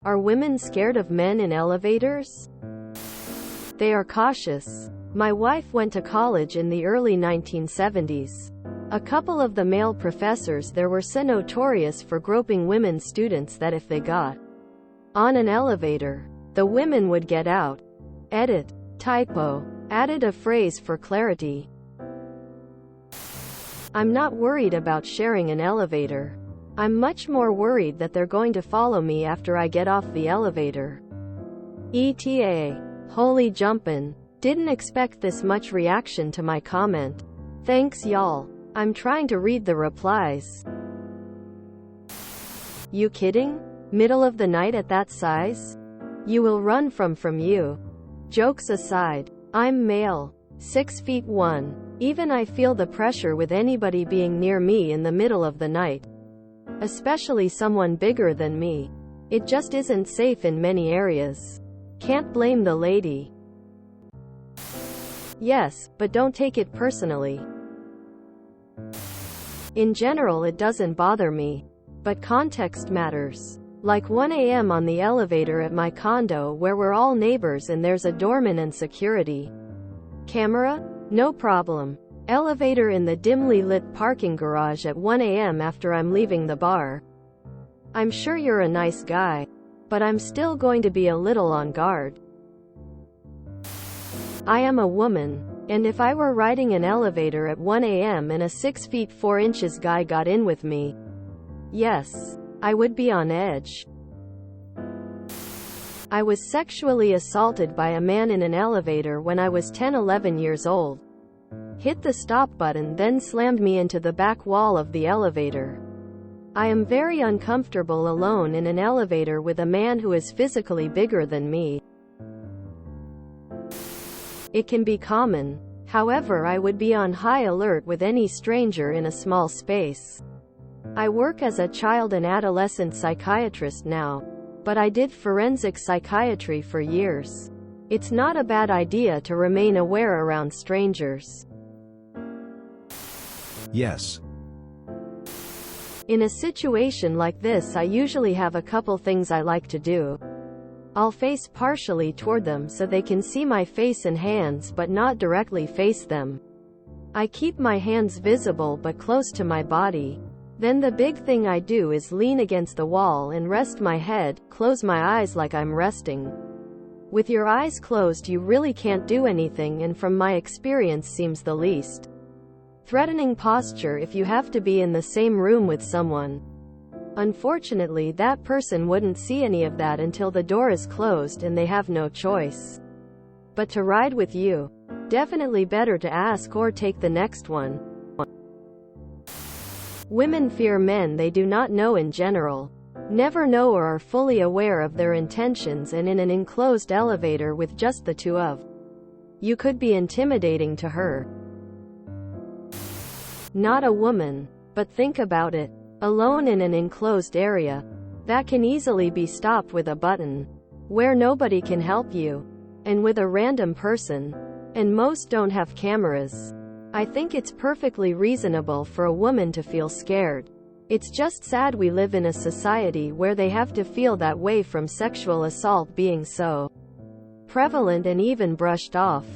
Are women scared of men in elevators? They are cautious. My wife went to college in the early 1970s. A couple of the male professors there were so notorious for groping women students that if they got on an elevator, the women would get out. Edit. Typo. Added a phrase for clarity. I'm not worried about sharing an elevator. I'm much more worried that they're going to follow me after I get off the elevator. ETA. Holy jumpin'. Didn't expect this much reaction to my comment. Thanks y'all. I'm trying to read the replies. You kidding? Middle of the night at that size? You will run from you. Jokes aside, I'm male. 6'1". Even I feel the pressure with anybody being near me in the middle of the night. Especially someone bigger than me. It just isn't safe in many areas. Can't blame the lady. Yes, but don't take it personally. In general it doesn't bother me. But context matters. Like 1 a.m. on the elevator at my condo where we're all neighbors and there's a doorman and security. Camera? No problem. Elevator in the dimly lit parking garage at 1 a.m. after I'm leaving the bar. I'm sure you're a nice guy. But I'm still going to be a little on guard. I am a woman. And if I were riding an elevator at 1 a.m. and a 6'4" guy got in with me, yes, I would be on edge. I was sexually assaulted by a man in an elevator when I was 10-11 years old. Hit the stop button then slammed me into the back wall of the elevator. I am very uncomfortable alone in an elevator with a man who is physically bigger than me. It can be common. However, I would be on high alert with any stranger in a small space. I work as a child and adolescent psychiatrist now, but I did forensic psychiatry for years. It's not a bad idea to remain aware around strangers. Yes. In a situation like this, I usually have a couple things I like to do. I'll face partially toward them so they can see my face and hands but not directly face them. I keep my hands visible but close to my body. Then the big thing I do is lean against the wall and rest my head, close my eyes like I'm resting. With your eyes closed you really can't do anything, and from my experience seems the least threatening posture if you have to be in the same room with someone. Unfortunately, that person wouldn't see any of that until the door is closed and they have no choice but to ride with you. Definitely better to ask or take the next one. Women fear men they do not know in general. Never know or are fully aware of their intentions, and in an enclosed elevator with just the two of you could be intimidating to her. Not a woman. But think about it. Alone in an enclosed area. That can easily be stopped with a button. Where nobody can help you. And with a random person. And most don't have cameras. I think it's perfectly reasonable for a woman to feel scared. It's just sad we live in a society where they have to feel that way from sexual assault being so prevalent and even brushed off.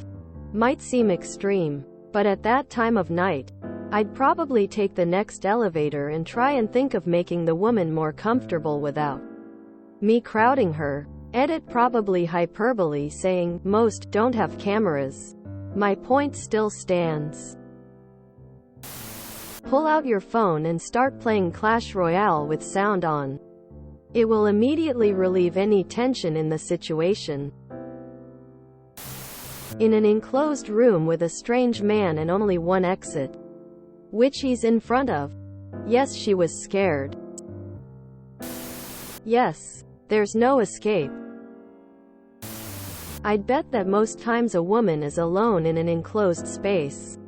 Might seem extreme. But at that time of night, I'd probably take the next elevator and try and think of making the woman more comfortable without me crowding her. Edit probably hyperbole saying, most don't have cameras. My point still stands. Pull out your phone and start playing Clash Royale with sound on. It will immediately relieve any tension in the situation. In an enclosed room with a strange man and only one exit, which he's in front of. Yes, she was scared. Yes, there's no escape. I'd bet that most times a woman is alone in an enclosed space.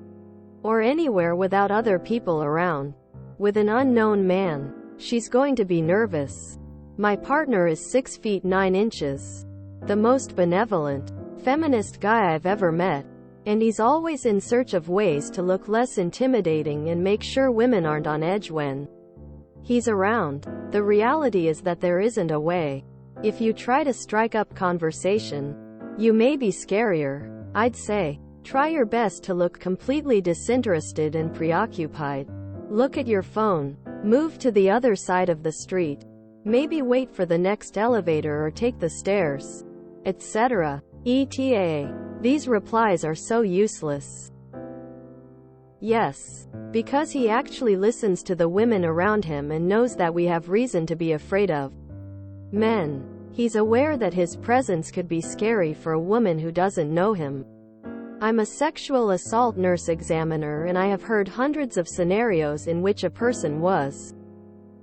Or anywhere without other people around. With an unknown man. She's going to be nervous. My partner is 6'9". The most benevolent, feminist guy I've ever met. And he's always in search of ways to look less intimidating and make sure women aren't on edge when he's around. The reality is that there isn't a way. If you try to strike up conversation, you may be scarier. I'd say, try your best to look completely disinterested and preoccupied. Look at your phone. Move to the other side of the street. Maybe wait for the next elevator or take the stairs, etc. ETA. These replies are so useless. Yes, because he actually listens to the women around him and knows that we have reason to be afraid of men. He's aware that his presence could be scary for a woman who doesn't know him. I'm a sexual assault nurse examiner, and I have heard hundreds of scenarios in which a person was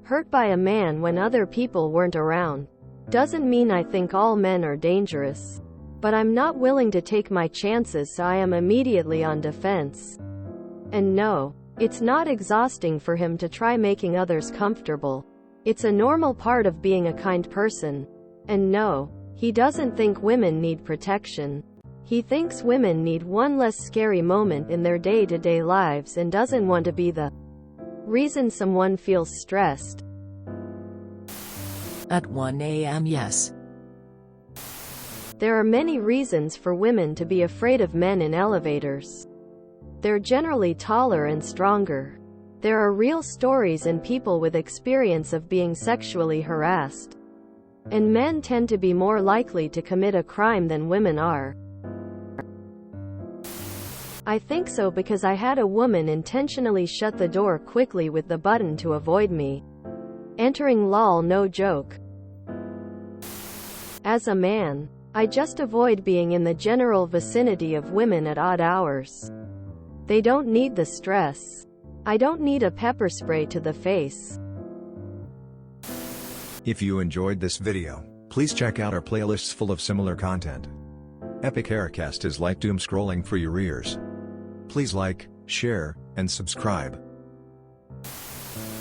hurt by a man when other people weren't around. Doesn't mean I think all men are dangerous, but I'm not willing to take my chances, so I am immediately on defense. And no, it's not exhausting for him to try making others comfortable. It's a normal part of being a kind person. And no, he doesn't think women need protection. He thinks women need one less scary moment in their day-to-day lives and doesn't want to be the reason someone feels stressed. At 1 a.m. Yes. There are many reasons for women to be afraid of men in elevators. They're generally taller and stronger. There are real stories and people with experience of being sexually harassed. And men tend to be more likely to commit a crime than women are. I think so because I had a woman intentionally shut the door quickly with the button to avoid me entering. Lol, no joke. As a man, I just avoid being in the general vicinity of women at odd hours. They don't need the stress. I don't need a pepper spray to the face. If you enjoyed this video, please check out our playlists full of similar content. Epic Aircast is like doom scrolling for your ears. Please like, share, and subscribe.